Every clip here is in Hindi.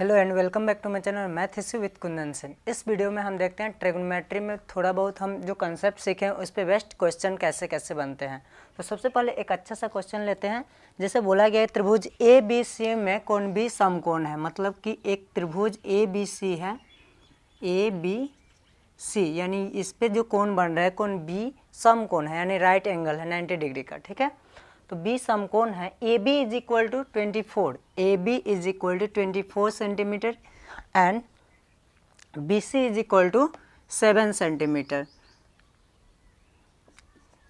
Hello and welcome back to my channel math history with Kundan Sen. इस वीडियो में हम देखते हैं ट्रिग्नोमेट्री में थोड़ा बहुत हम जो कंसेप्ट सीखे हैं उस पर बेस्ट क्वेश्चन कैसे कैसे बनते हैं। तो सबसे पहले एक अच्छा सा क्वेश्चन लेते हैं। जैसे बोला गया है त्रिभुज ए बी सी में कौन भी समकोण है, मतलब कि एक त्रिभुज ए बी सी है, ए बी सी यानी इस पर जो कोण बन रहा है कोण बी समकोण है यानी राइट एंगल है 90 डिग्री का, ठीक है। तो बी समकोण है। A B is equal to 24, A B is equal to 24 centimetre and B C is equal to 7 centimetre,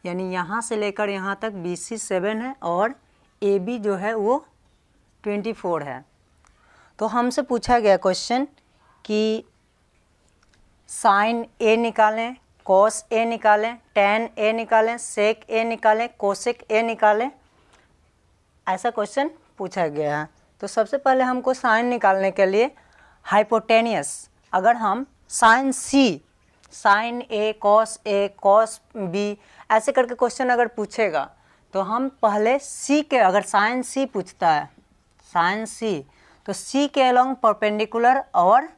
यानी यहाँ से लेकर यहाँ तक बी सी 7 है और ए बी जो है वो 24 है। तो हमसे पूछा गया क्वेश्चन कि साइन ए निकालें, कॉस ए निकालें, टेन ए निकालें, सेक ए निकालें, कोसेक ए निकालें, ऐसा क्वेश्चन पूछा गया है। तो सबसे पहले हमको साइन निकालने के लिए हाइपोटेनियस, अगर हम साइन सी, साइन ए, कॉस बी ऐसे करके क्वेश्चन अगर पूछेगा तो हम पहले सी के, अगर साइन सी पूछता है, साइन सी, तो सी के अलोंग परपेंडिकुलर और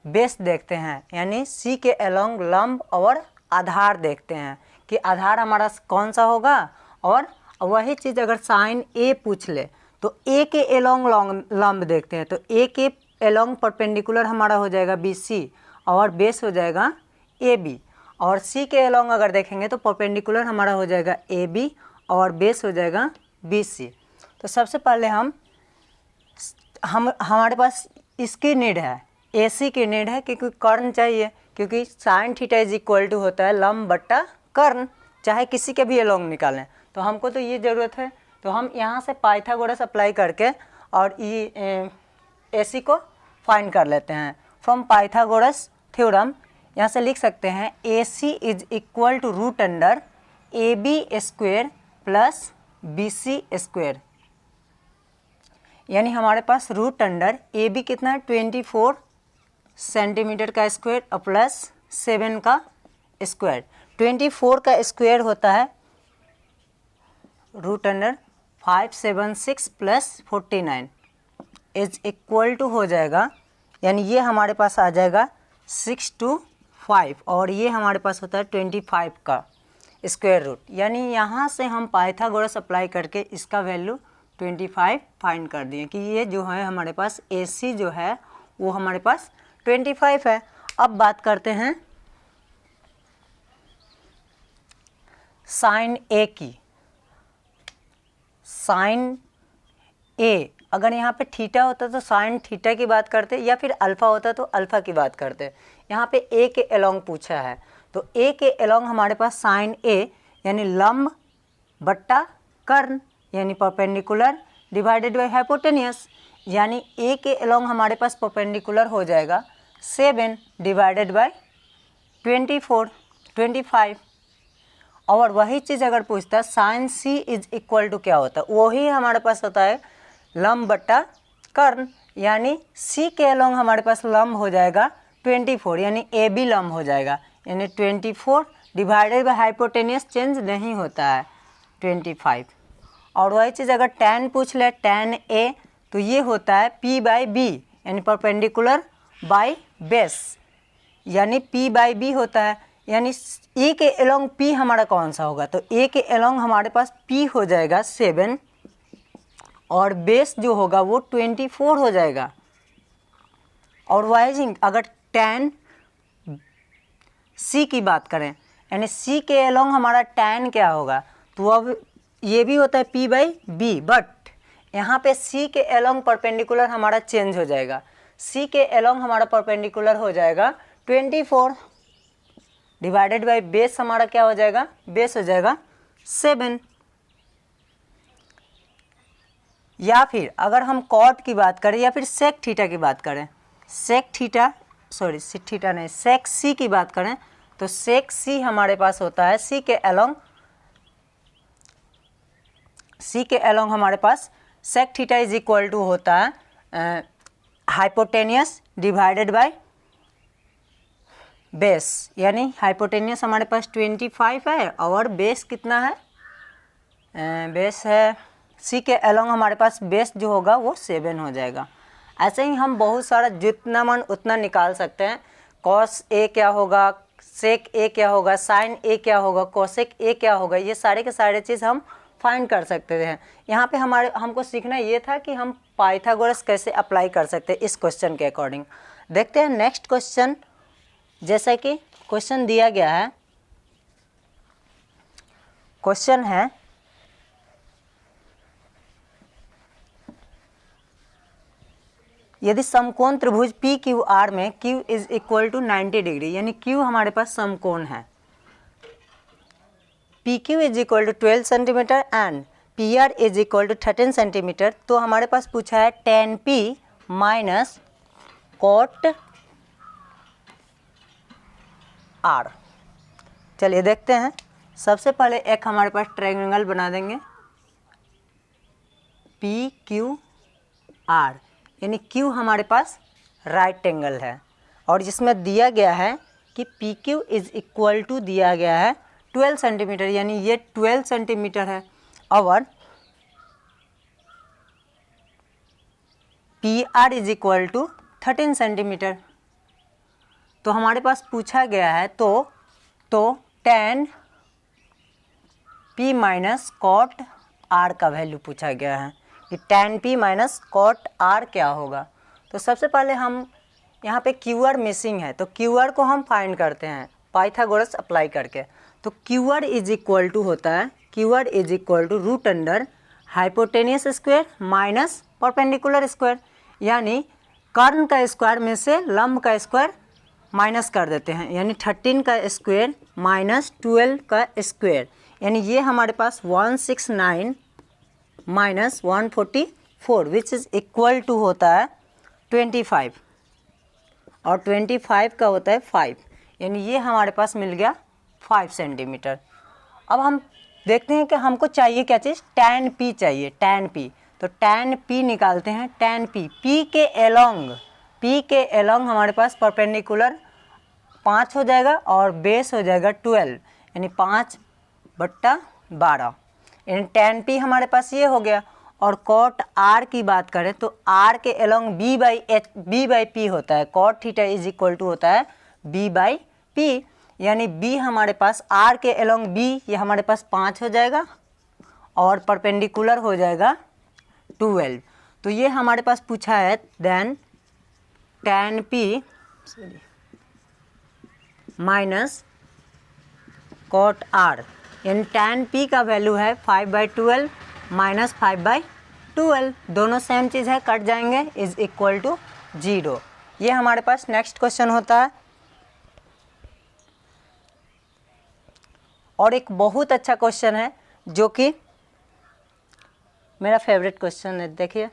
बेस देखते हैं, यानी सी के अलोंग लंब और आधार देखते हैं कि आधार हमारा कौन सा होगा। और वही चीज़ अगर साइन ए पूछ ले तो ए के अलोंग लंब देखते हैं, तो ए के अलोंग परपेंडिकुलर हमारा हो जाएगा बी सी और बेस हो जाएगा ए बी, और सी के अलोंग अगर देखेंगे तो परपेंडिकुलर हमारा हो जाएगा ए बी और बेस हो जाएगा बी सी। तो सबसे पहले हमारे पास इसकी नीड है, ए सी की नीड है, क्योंकि कर्ण चाहिए, क्योंकि sine theta is equal to होता है लंब बट्टा कर्ण, चाहे किसी के भी अलोंग निकालें। तो हमको तो ये ज़रूरत है, तो हम यहाँ से पाइथागोरस अप्लाई करके और ये ए सी को फाइंड कर लेते हैं फ्रॉम पाइथागोरस थ्योरम। यहाँ से लिख सकते हैं A C is equal to root under A B square plus B C square, यानी हमारे पास रूट अंडर ए बी कितना है 24 सेंटीमीटर का स्क्वायर और प्लस 7 का स्क्वायर। 24 का स्क्वायर होता है root under 576 plus 49 is equal to हो जाएगा, यानी ये हमारे पास आ जाएगा 625 और ये हमारे पास होता है 25 का स्क्वायर रूट, यानी यहाँ से हम पाइथागोरस अप्लाई करके इसका वैल्यू 25 फाइंड कर दिए कि ये जो है हमारे पास ए सी जो है वो हमारे पास 25 है। अब बात करते हैं साइन ए की। साइन ए, अगर यहाँ पे थीटा होता तो साइन थीटा की बात करते, या फिर अल्फ़ा होता तो अल्फ़ा की बात करते। यहाँ पे ए के अलोंग पूछा है, तो ए के अलोंग हमारे पास साइन ए यानी लंब बट्टा कर्ण यानी परपेंडिकुलर डिवाइडेड बाय हाइपोटेनियस, यानी ए के अलोंग हमारे पास परपेंडिकुलर हो जाएगा 7 डिवाइडेड बाय 25। और वही चीज़ अगर पूछता है sine C is equal to क्या होता है, वही हमारे पास होता है लंब बट्टा कर्ण, यानी सी के अलोंग हमारे पास लंब हो जाएगा 24, यानी ए बी लंब हो जाएगा, यानी 24 डिवाइडेड बाय हाइपोटेनियस चेंज नहीं होता है 25। और वही चीज़ अगर tan पूछ ले, tan ए, तो ये होता है p बाई बी यानी परपेंडिकुलर बाई बेस, यानी p बाई बी होता है, यानी ए के अलोंग p हमारा कौन सा होगा, तो ए के अलोंग हमारे पास p हो जाएगा 7 और बेस जो होगा वो 24 हो जाएगा। और वही अगर tan c की बात करें, यानी c के अलोंग हमारा tan क्या होगा, तो अब ये भी होता है p बाई बी, बट यहाँ पे c के अलोंग परपेंडिकुलर हमारा चेंज हो जाएगा, c के अलोंग हमारा परपेंडिकुलर हो जाएगा 24 डिवाइडेड बाई बेस हमारा क्या हो जाएगा, बेस हो जाएगा 7। या फिर अगर हम कॉट की बात करें या फिर सेक थीटा की बात करें, सेक थीटा सॉरी थीटा नहीं सेक सी की बात करें, तो सेक सी हमारे पास होता है सी के अलोंग हमारे पास sec theta is equal to होता है हाइपोटेनियस डिवाइडेड बाय बेस, यानी हाइपोटेनियस हमारे पास 25 है और बेस कितना है, बेस है सी के अलोंग हमारे पास बेस जो होगा वो 7 हो जाएगा। ऐसे ही हम बहुत सारा जितना मन उतना निकाल सकते हैं। कॉस ए क्या होगा, सेक ए क्या होगा, साइन ए क्या होगा, कोसेक ए क्या होगा, ये सारे के सारे चीज़ हम फाइंड कर सकते हैं। यहाँ पे हमको सीखना ये था कि हम पाइथागोरस कैसे अप्लाई कर सकते हैं इस क्वेश्चन के अकॉर्डिंग। देखते हैं नेक्स्ट क्वेश्चन। जैसा कि क्वेश्चन दिया गया है, क्वेश्चन है यदि समकोण त्रिभुज पी क्यू आर में Q is equal to 90 degree, यानी क्यू हमारे पास समकोण है, P Q is equal to 12 centimetre and P R is equal to 13 centimetre, तो हमारे पास पूछा है tan p minus cot R. चलिए देखते हैं। सबसे पहले एक हमारे पास ट्रायंगल बना देंगे पी क्यू आर, यानी Q हमारे पास राइट एंगल है और जिसमें दिया गया है कि P Q is equal to दिया गया है 12 सेंटीमीटर, यानी ये 12 सेंटीमीटर है और P R is equal to 13 centimetre. तो हमारे पास पूछा गया है तो tan p minus cot R का वैल्यू पूछा गया है कि tan p minus cot R क्या होगा। तो सबसे पहले हम यहाँ पे क्यू आर मिसिंग है, तो क्यू आर को हम फाइंड करते हैं पाइथागोरस अप्लाई करके। तो Q R is equal to होता है, Q R is equal to root under hypotenuse square minus perpendicular square, यानी कर्ण का स्क्वायर में से लंब का स्क्वायर माइनस कर देते हैं, यानी 13 का स्क्वायर माइनस 12 का स्क्वायर, यानी ये हमारे पास 169 minus 144 which is equal to होता है 25 और 25 का होता है 5, यानी ये हमारे पास मिल गया 5 सेंटीमीटर। अब हम देखते हैं कि हमको चाहिए क्या चीज़, tan p चाहिए, tan p। तो tan p निकालते हैं, tan p p के एलोंग हमारे पास परपेंडिकुलर 5 हो जाएगा और बेस हो जाएगा 12, यानी 5/12, यानी tan p हमारे पास ये हो गया। और कॉट r की बात करें तो r के एलोंग b बाई p होता है, cot theta is equal to होता है b बाई p, यानी b हमारे पास r के एलोंग b ये हमारे पास 5 हो जाएगा और परपेंडिकुलर हो जाएगा 12। तो ये हमारे पास पूछा है then tan p minus cot r, यानी tan p का वैल्यू है 5/12 माइनस 5/12, दोनों सेम चीज़ है, कट जाएंगे, इज इक्वल टू 0। ये हमारे पास नेक्स्ट क्वेश्चन होता है। और एक बहुत अच्छा क्वेश्चन है जो कि मेरा फेवरेट क्वेश्चन है, देखिए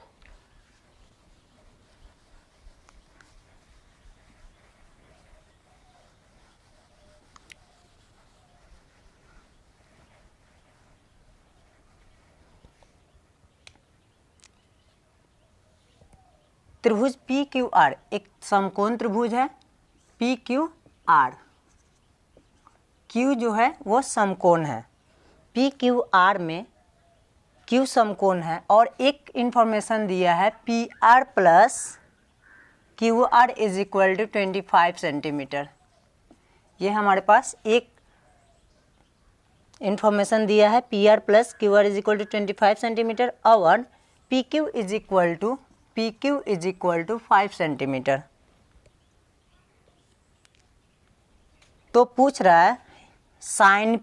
त्रिभुज पी क्यू आर, एक समकोण त्रिभुज है पी क्यू आर, क्यू जो है वो समकोण है, पी क्यू आर में क्यू समकोण है और एक इंफॉर्मेशन दिया है P R plus Q R is equal to 25 centimetre. ये हमारे पास एक इंफॉर्मेशन दिया है P R plus Q R is equal to 25 centimetre और P Q is equal to 5 centimetre. तो पूछ रहा है साइन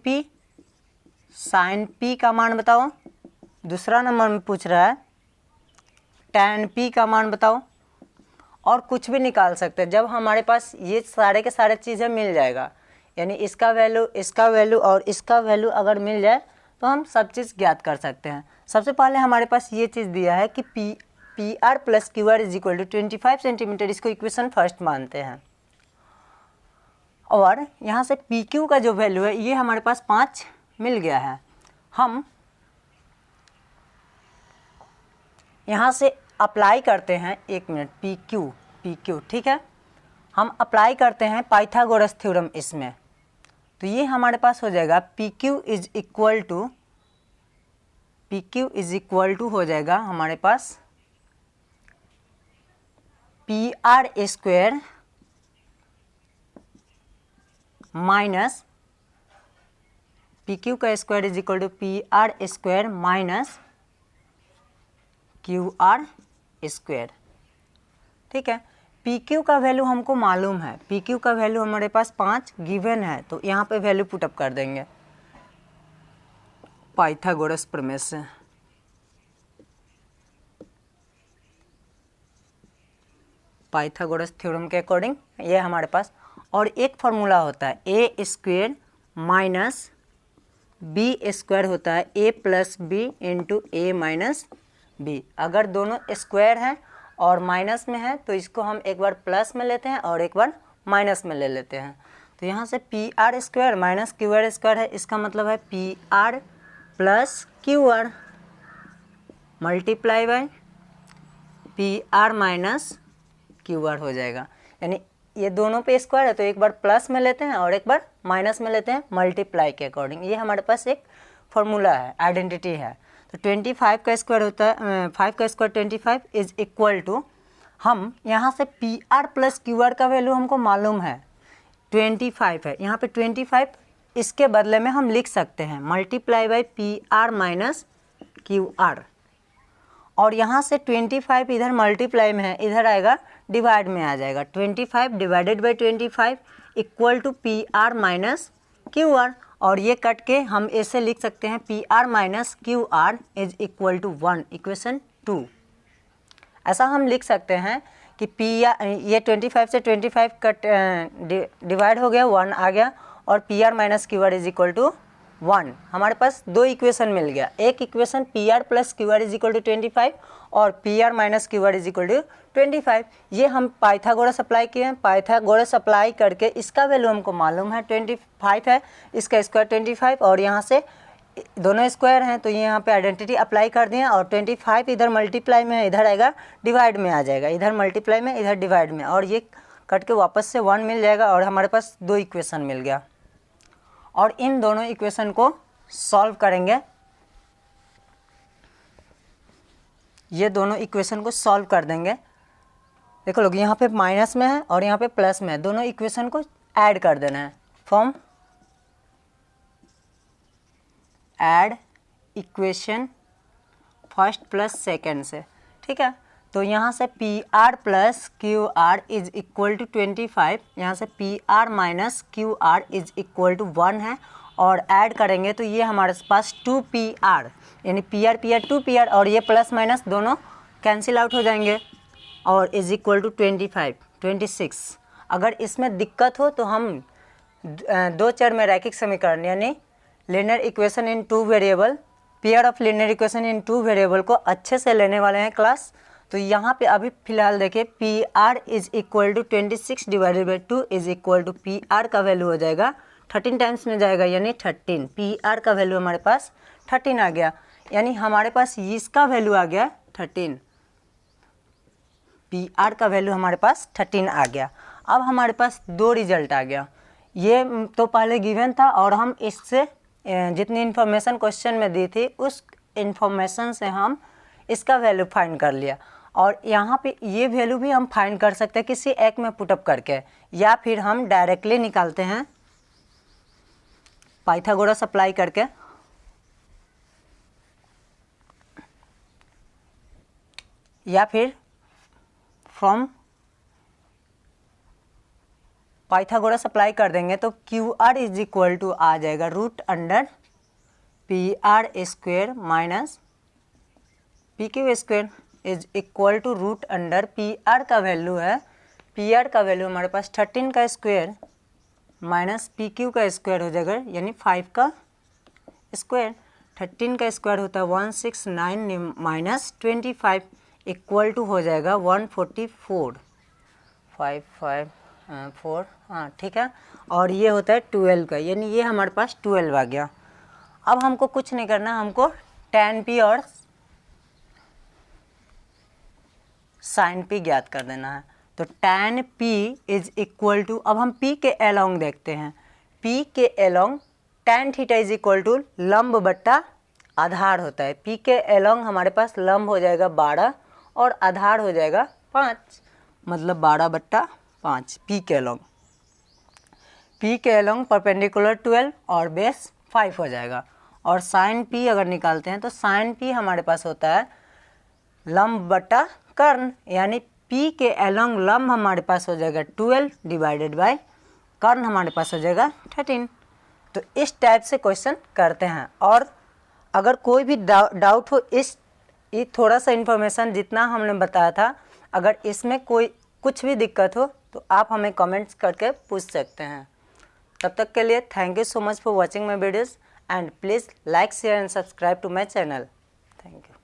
पी का मान बताओ, दूसरा नंबर में पूछ रहा है tan p का मान बताओ, और कुछ भी निकाल सकते हैं। जब हमारे पास ये सारे के सारे चीज़ें मिल जाएगा, यानी इसका वैल्यू और इसका वैल्यू अगर मिल जाए तो हम सब चीज़ ज्ञात कर सकते हैं। सबसे पहले हमारे पास ये चीज़ दिया है कि P R plus Q R is equal to 25 centimetre, इसको इक्वेशन फर्स्ट मानते हैं। और यहाँ से पी क्यू का जो वैल्यू है ये हमारे पास 5 मिल गया है। हम यहाँ से अप्लाई करते हैं, 1 मिनट, पी क्यू ठीक है, हम अप्लाई करते हैं पाइथागोरस थ्योरम इसमें। तो ये हमारे पास हो जाएगा P Q is equal to हो जाएगा हमारे पास P R square minus P Q का square is equal to P R square minus Q R square. ठीक है, पी क्यू का वैल्यू हमको मालूम है, पी क्यू का वैल्यू हमारे पास 5 गिवन है, तो यहाँ पे वैल्यू पुटअप कर देंगे पाइथागोरस प्रमेय से। पाइथागोरस थ्योरम के अकॉर्डिंग ये हमारे पास, और एक फार्मूला होता है ए स्क्वायर माइनस बी स्क्वायर होता है ए प्लस बी इंटू ए माइनस बी। अगर दोनों स्क्वायर हैं और माइनस में है तो इसको हम एक बार प्लस में लेते हैं और एक बार माइनस में ले लेते हैं। तो यहाँ से P R square minus Q R square है, इसका मतलब है P R plus Q are multiply by P R minus Q are हो जाएगा। यानी ये दोनों पे स्क्वायर है तो एक बार प्लस में लेते हैं और एक बार माइनस में लेते हैं मल्टीप्लाई के अकॉर्डिंग। ये हमारे पास एक फॉर्मूला है, आइडेंटिटी है। तो 25 का स्क्वायर होता है 5 का स्क्वायर 25 इज इक्वल टू, हम यहाँ से P R plus Q are का वैल्यू हमको मालूम है 25 है, यहाँ पे 25 इसके बदले में हम लिख सकते हैं multiply by P R minus Q R, और यहाँ से 25 इधर मल्टीप्लाई में है, इधर आएगा डिवाइड में आ जाएगा। 25 divided by 25 equal to P R minus Q R, और ये कट के हम ऐसे लिख सकते हैं P R minus Q R is equal to 1, equation 2। ऐसा हम लिख सकते हैं कि पी आर, ये 25 से 25 कट डिवाइड हो गया, 1 आ गया, और P R minus Q R is equal to 1। हमारे पास दो इक्वेशन मिल गया, एक equation P R plus Q R is equal to 25 और P R minus Q R is equal to 25। ये हम पाइथागोरस अप्लाई किए हैं, पाइथागोरस अप्लाई करके इसका वैल्यू हमको मालूम है 25 है, इसका स्क्वायर 25, और यहाँ से दोनों स्क्वायर हैं तो ये यहाँ पे आइडेंटिटी अप्लाई कर दिए, और 25 इधर मल्टीप्लाई में है, इधर आएगा डिवाइड में आ जाएगा, इधर मल्टीप्लाई में इधर डिवाइड में, और ये कट के वापस से 1 मिल जाएगा, और हमारे पास दो इक्वेशन मिल गया। और इन दोनों इक्वेशन को सॉल्व करेंगे, ये दोनों इक्वेशन को सॉल्व कर देंगे। देखो लोग, यहाँ पे माइनस में है और यहाँ पे प्लस में है, दोनों इक्वेशन को ऐड कर देना है from add equation first plus second से। ठीक है, तो यहाँ से P R plus Q R is equal to 25, यहाँ से P R minus Q R is equal to 1 है, और ऐड करेंगे तो ये हमारे पास 2 पी आर, यानी पी आर 2 पी आर, और ये प्लस माइनस दोनों कैंसिल आउट हो जाएंगे, और इज इक्वल टू 26। अगर इसमें दिक्कत हो तो हम दो चर में रैखिक समीकरण यानी linear equation in 2 variable, pair of linear equation in 2 variable को अच्छे से लेने वाले हैं क्लास। तो यहाँ पे अभी फिलहाल देखिए P R is equal to 26 divided by 2 is equal to P R का वैल्यू हो जाएगा 13 टाइम्स में जाएगा, यानी 13। पी आर का वैल्यू हमारे पास 13 आ गया, यानी हमारे पास इसका वैल्यू आ गया 13, पी आर का वैल्यू हमारे पास 13 आ गया। अब हमारे पास दो रिजल्ट आ गया, ये तो पहले गिवन था, और हम इससे जितनी इन्फॉर्मेशन क्वेश्चन में दी थी उस इन्फॉर्मेशन से हम इसका वैल्यू फाइंड कर लिया, और यहाँ पे ये वैल्यू भी हम फाइंड कर सकते हैं किसी एक में पुटअप करके, या फिर हम डायरेक्टली निकालते हैं पाइथागोरस अप्लाई करके। या फिर फ्रॉम पाइथागोरस अप्लाई कर देंगे तो Q R is equal to आ जाएगा root under P R square minus P Q square is equal to root under P R का वैल्यू है, पी आर का वैल्यू हमारे पास 13 का स्क्वायर माइनस पी क्यू का स्क्वायर हो जाएगा, यानी 5 का स्क्वायर। 13 का स्क्वायर होता है 169 माइनस 25 इक्वल टू हो जाएगा 144, 554, हाँ ठीक है, और ये होता है 12 का, यानी ये हमारे पास 12 आ गया। अब हमको कुछ नहीं करना, हमको tan p और sin p ज्ञात कर देना है। तो tan p is equal to, अब हम p के अलोंग देखते हैं, p के along tan theta is equal to लंब बट्टा आधार होता है। p के अलोंग हमारे पास लंब हो जाएगा 12 और आधार हो जाएगा 5, मतलब 12/5 पी के अलोंग। पी के अलोंग परपेंडिकुलर 12 और बेस 5 हो जाएगा। और साइन पी अगर निकालते हैं तो साइन पी हमारे पास होता है लंब बटा कर्ण, यानी पी के अलोंग लंब हमारे पास हो जाएगा 12 डिवाइडेड बाय कर्ण हमारे पास हो जाएगा 13। तो इस टाइप से क्वेश्चन करते हैं। और अगर कोई भी डाउट हो, ये थोड़ा सा इन्फॉर्मेशन जितना हमने बताया था, अगर इसमें कोई कुछ भी दिक्कत हो तो आप हमें कमेंट्स करके पूछ सकते हैं। तब तक के लिए thank you so much for watching my videos and please like share and subscribe to my channel. Thank you.